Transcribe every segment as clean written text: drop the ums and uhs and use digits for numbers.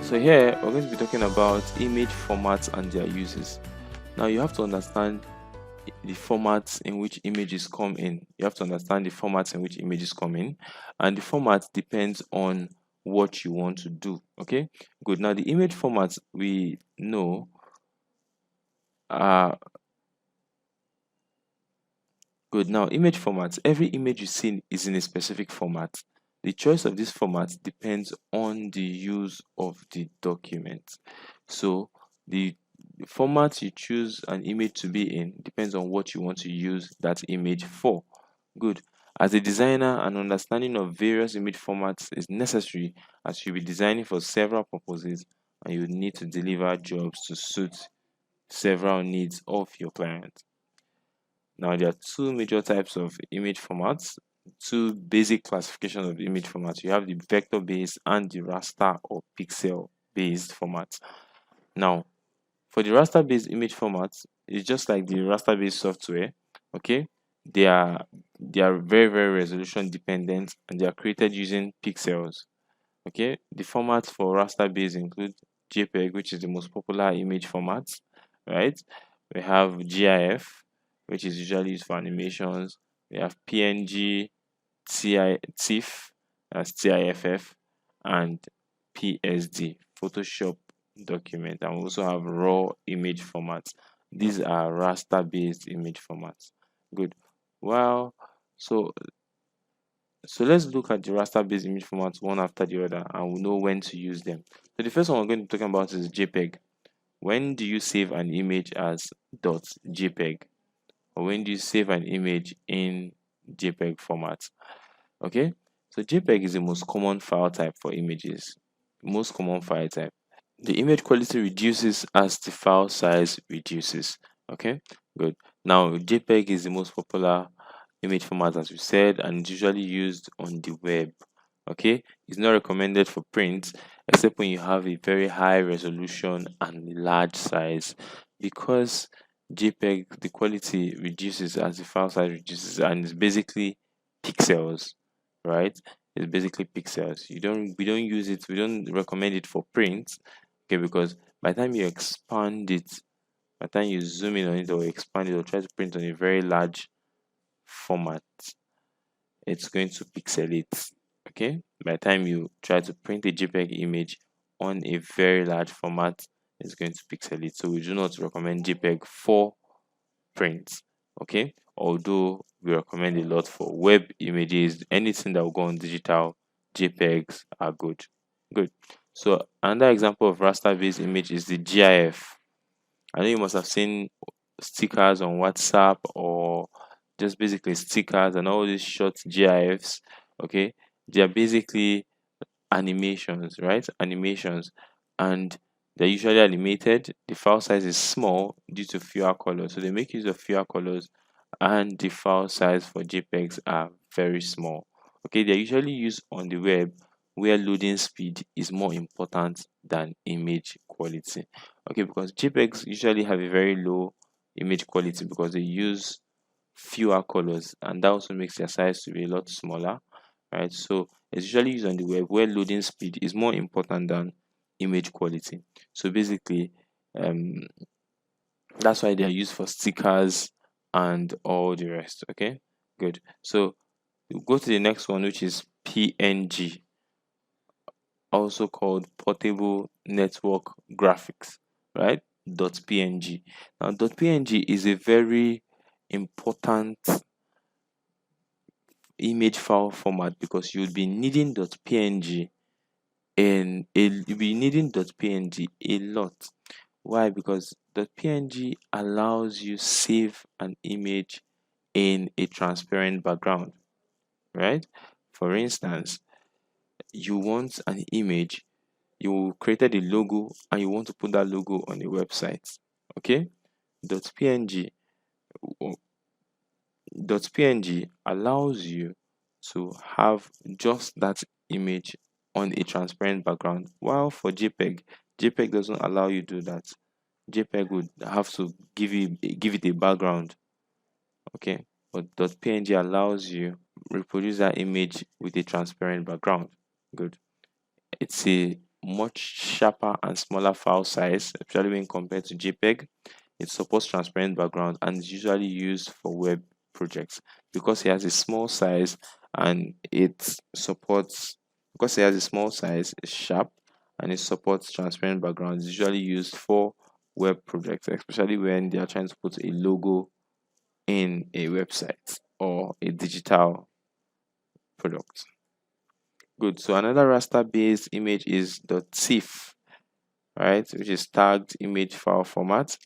So here we're going to be talking about image formats and their uses. Now you have to understand the formats in which images come in. You have to understand the formats in which images come in, and the format depends on what you want to do. Okay, good. Now the image formats we know are good. Now image formats. Every image you see is in a specific format. The choice of this format depends on the use of the document. So the format you choose an image to be in depends on what you want to use that image for. Good. As a designer, an understanding of various image formats is necessary as you'll be designing for several purposes and you need to deliver jobs to suit several needs of your client. Now, there are two major types of image formats, two basic classifications of image formats. You have the vector based and the raster or pixel based formats. Now, for the raster based image formats, it's just like the raster based software. Okay, they are very resolution dependent and they are created using pixels. Okay, the formats for raster based include JPEG, which is the most popular image format, right? We have GIF, which is usually used for animations. We have PNG, TIFF, that's TIFF, and PSD, Photoshop document, and we also have raw image formats. These are raster based image formats. Good. Well, so let's look at the raster based image formats one after the other and we'll know when to use them. So the first one we're going to be talking about is JPEG. When do you save an image as .jpeg, or when do you save an image in JPEG format? Okay, so JPEG is the most common file type for images. Most common file type. The image quality reduces as the file size reduces. Okay, good. Now JPEG is the most popular image format, as we said, and it's usually used on the web. Okay, it's not recommended for print except when you have a very high resolution and large size, because JPEG, the quality reduces as the file size reduces, and it's basically pixels, right? It's basically pixels. We don't recommend it for print. Okay, because by the time you expand it, by the time you zoom in on it or expand it or try to print on a very large format, it's going to pixelate. Okay, by the time you try to print a JPEG image on a very large format, it's going to pixelate. So we do not recommend JPEG for print. Okay, although we recommend a lot for web images, anything that will go on digital, JPEGs are good. Good. So another example of raster based image is the GIF. I know you must have seen stickers on WhatsApp or just basically stickers and all these short GIFs. Okay, they are basically animations, right? Animations, and they're usually animated. The file size is small due to fewer colors, so they make use of fewer colors, and the file size for JPEGs are very small. Okay, they're usually used on the web where loading speed is more important than image quality. Okay, because JPEGs usually have a very low image quality because they use fewer colors, and that also makes their size to be a lot smaller, right? So it's usually used on the web where loading speed is more important than image quality. So basically, um, that's why they are used for stickers and all the rest. Okay, good. So we'll go to the next one, which is PNG, also called portable network graphics, right? .png. Now .png is a very important image file format because you'll be needing .png you'll be needing .png a lot. Why? Because .png allows you save an image in a transparent background, right? For instance, you want an image, you created a logo and you want to put that logo on a website. Okay, .png .png allows you to have just that image on a transparent background, while for JPEG doesn't allow you to do that. JPEG would have to give it a background. Okay, but .png allows you reproduce that image with a transparent background. Good. It's a much sharper and smaller file size, especially when compared to JPEG. It supports transparent background and is usually used for web projects because it has a small size and it supports because it has a small size, it's sharp, and it supports transparent background. It's usually used for web projects, especially when they are trying to put a logo in a website or a digital product. Good. So another raster based image is .tif, right, which is tagged image file format.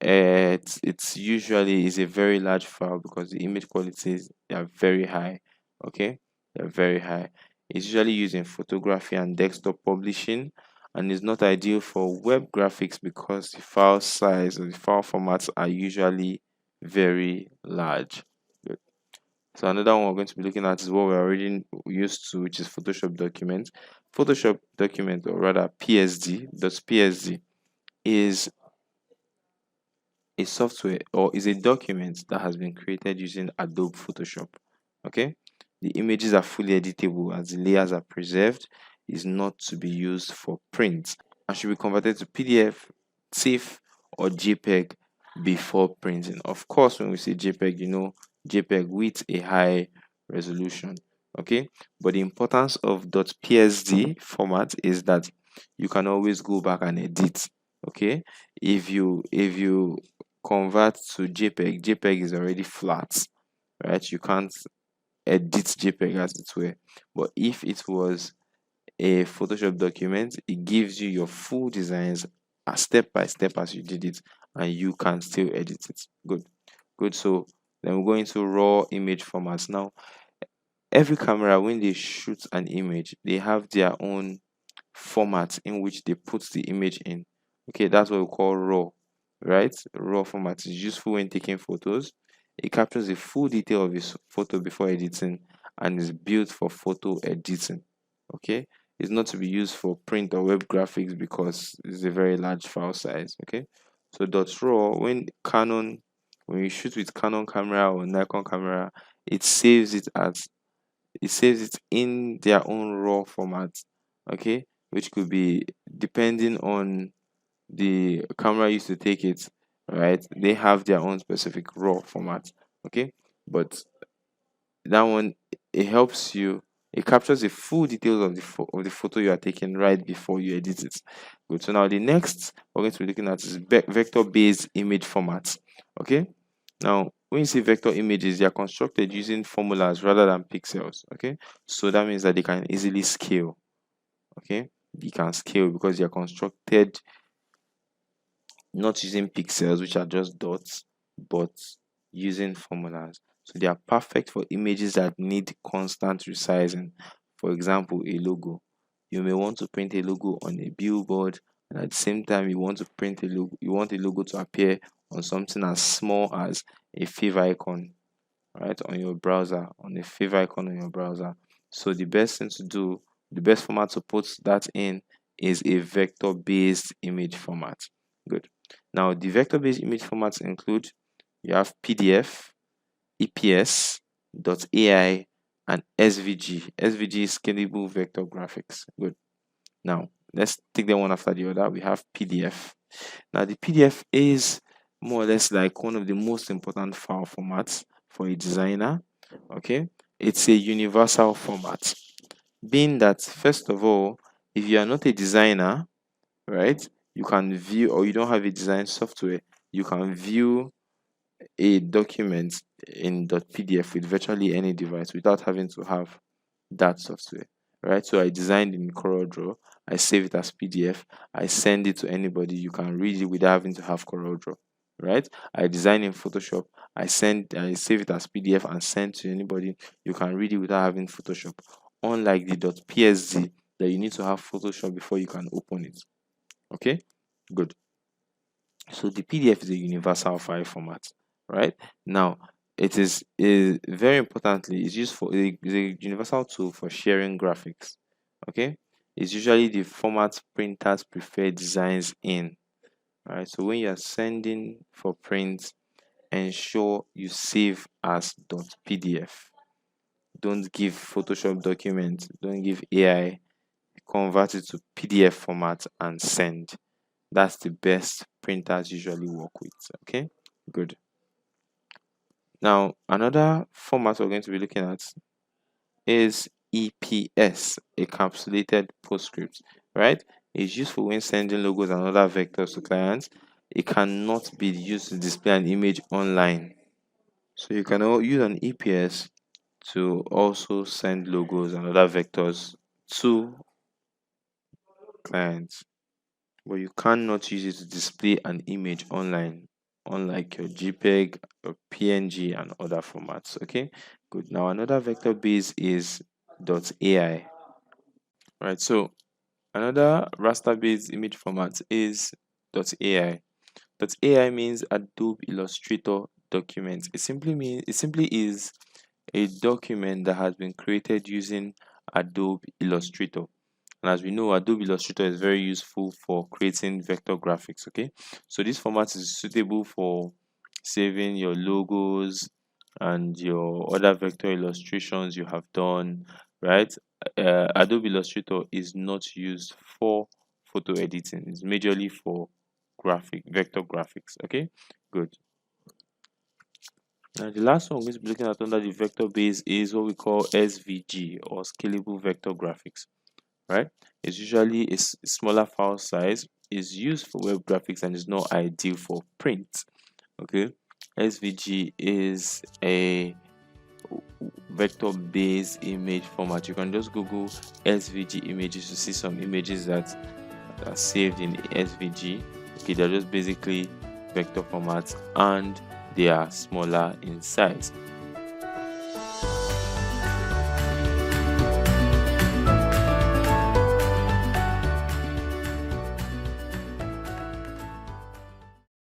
It's usually is a very large file because the image qualities are very high. Okay, they're very high. It's usually used in photography and desktop publishing, and is not ideal for web graphics because the file size or the file formats are usually very large. Good. So another one we're going to be looking at is what we're already used to, which is Photoshop document. Photoshop document, or rather PSD, .psd, is a software or is a document that has been created using Adobe Photoshop. Okay, the images are fully editable as the layers are preserved, is not to be used for print, and should be converted to PDF, TIFF, or JPEG before printing. Of course, when we say JPEG, JPEG with a high resolution. Okay, but the importance of .psd format is that you can always go back and edit. Okay, if you convert to JPEG, JPEG is already flat, right? You can't edit JPEG as it were. But if it was a Photoshop document, it gives you your full designs step by step as you did it, and you can still edit it. Good, good. So then we go into raw image formats. Now, every camera, when they shoot an image, they have their own format in which they put the image in. Okay, that's what we call raw, right? Raw format is useful when taking photos. It captures the full detail of his photo before editing and is built for photo editing. Okay, it's not to be used for print or web graphics because it's a very large file size. Okay, so .raw, when you shoot with Canon camera or Nikon camera, it saves it as it saves it in their own raw format. Okay, which could be depending on the camera used to take it, right? They have their own specific raw format. Okay, but that one, it helps you, it captures the full details of the photo you are taking right before you edit it. Good. So now the next we're going to be looking at is vector based image formats. Okay, now when you see vector images, they are constructed using formulas rather than pixels. Okay, so that means that they can easily scale. Okay, you can scale because they are constructed not using pixels, which are just dots, but using formulas. So they are perfect for images that need constant resizing. For example, a logo. You may want to print a logo on a billboard, and at the same time, you want to print a logo. You want a logo to appear on something as small as a favor icon, right, on your browser, on a favor icon on your browser. So the best thing to do, the best format to put that in is a vector-based image format. Good. Now, the vector-based image formats include, you have PDF, EPS, .ai, and SVG. SVG is Scalable Vector Graphics. Good. Now, let's take them one after the other. We have PDF. Now, the PDF is more or less like one of the most important file formats for a designer. Okay, it's a universal format, being that, first of all, if you are not a designer, right, you can view, or you don't have a design software, you can view a document in .pdf with virtually any device without having to have that software, right? So I designed in CorelDRAW, I save it as PDF, I send it to anybody, you can read it without having to have CorelDRAW, right? I design in Photoshop, I save it as PDF and send to anybody, you can read it without having Photoshop, unlike the .psd that you need to have Photoshop before you can open it. Okay, good. So the PDF is a universal file format, right? Now, it is very importantly, it's used for is a universal tool for sharing graphics. Okay, it's usually the format printers prefer designs in. All right, so when you are sending for print, ensure you save as .pdf. Don't give Photoshop documents. Don't give AI convert it to PDF format and send. That's the best printers usually work with. Okay, good. Now another format we're going to be looking at is EPS, encapsulated postscript, right? It's useful when sending logos and other vectors to clients. It cannot be used to display an image online. So you can use an EPS to also send logos and other vectors to clients, but you cannot use it to display an image online, unlike your JPEG, your PNG, and other formats. Okay, good. Now another vector base is .ai. Right, so another raster based image format is .ai. .ai means Adobe Illustrator document. It simply is a document that has been created using Adobe Illustrator. And as we know, Adobe Illustrator is very useful for creating vector graphics. Okay, so this format is suitable for saving your logos and your other vector illustrations you have done, right? Adobe Illustrator is not used for photo editing. It's majorly for vector graphics. Okay, good. Now the last one we're going to be looking at under the vector base is what we call SVG, or scalable vector graphics, right? It's usually a smaller file size, is used for web graphics, and is not ideal for print. Okay, SVG is a vector based image format. You can just Google SVG images to see some images that are saved in SVG. They're just basically vector formats and they are smaller in size.